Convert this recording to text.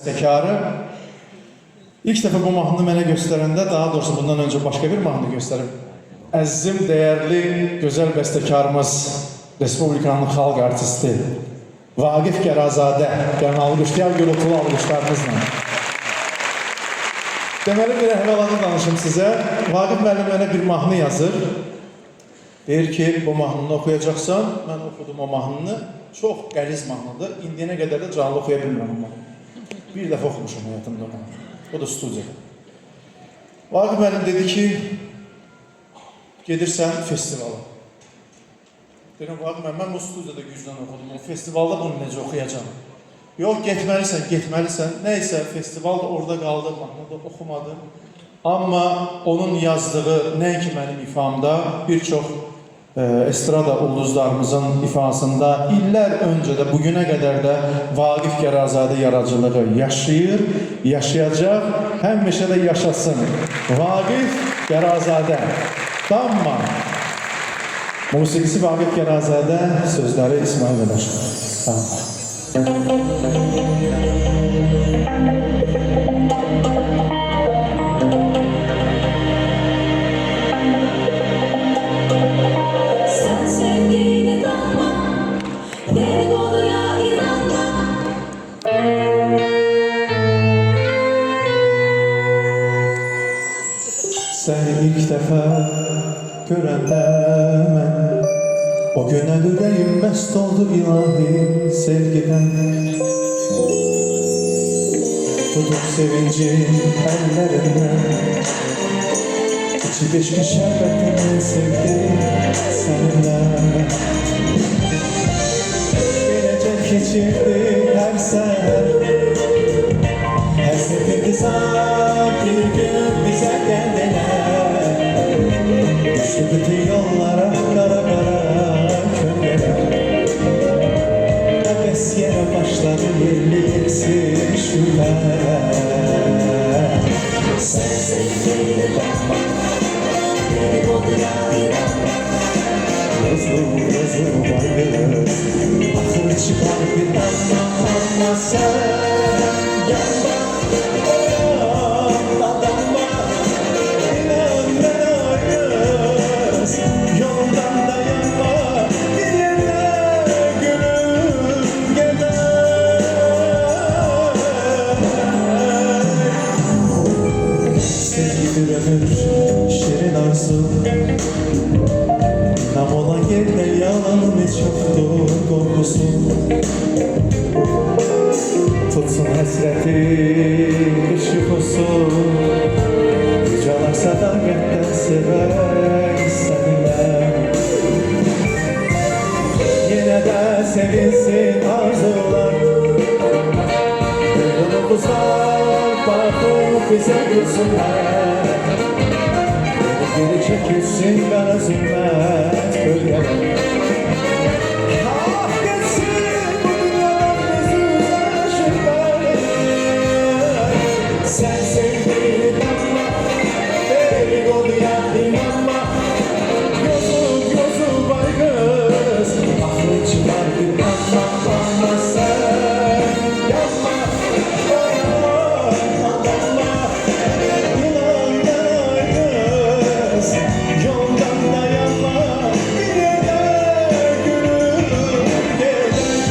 Tekarı. İlk defa bu mahnını mənə göstərəndə, daha doğrusu bundan önce başka bir mahnı göstərib. Əzizim, değerli, gözəl bəstəkarımız, Respublikanın xalq artisti Vaqif Gərazadə. Yəni alqışlayan gürültülü alqışlarınızla. Deməli bir əhvalatı danışım sizə. Vaqif müəllim mənə bir mahnı yazır. Deyir ki, bu mahnını oxuyacaqsan, mən oxudum o mahnını. Çox qəliz mahnıdır. İndiyənə qədər də canlı oxuya bilmirəm o mahnını. Bir dəfə oxumuşum həyatımda o mahnını. O da studiyada. Vaqif müəllim dedi ki, gedirsən festivala. Deyirəm, Vaqif müəllim, mən bu studiyada gücdən oxudum. O festivalda bunu necə oxuyacağım? Yox, getməlisən, getməlisən. Nəysə, festival da orada qaldı, mahnı da oxumadım. Amma onun yazdığı, nəinki mənim ifamda, bir çox estrada ulduzlarımızın ifasında illər öncə də, bugünə qədər də Vaqif Gərazadə yaradıcılığı yaşayır, yaşayacaq, həmişə də yaşasın. Vaqif Gərazadə, Damma. Musiqisi Vaqif Gərazadə, sözləri İsmail Vedaşov. Damma. Səni ilk dəfə görəndə mən, o günə ürəyim məst oldu ilahi sevgidən. Tutup sevinci əllərindən, içi beşki şərbətini sevdim səninlə. Gelecek keçirdi hər səhər, həsretirdi sanki bir gün bizə gəldilər. Düşdü bütün yollara qara qara kölgələr, nəfəs yerə başladı yerli yersiz şübhələr. Sən sevdin Damma, benim oldu yaram. Yazılır var göz, axır çıxar bir damla. Amma sən yanma, şirin arzu, nam olan yerde yalan ne çoktur korkusu. Tutsun həsrəti kış yuxusu, yücalar sadaqətdən sevək səninlə. Yenə də sevinsin arzular, yolumuzlar baxıb bizə gülsünlər. Geri çekilsin kara zülmet gölgeler. Ah geçsin bu dünyadan yüzüne şüpheler. Sen sevdiğin Damma, deli oldu ya inanma. Gözü var kız, aklın çıkar bir Damma. Ama sen yanma, Damma. Yoldan dayanma, bir yere gülüm gelen.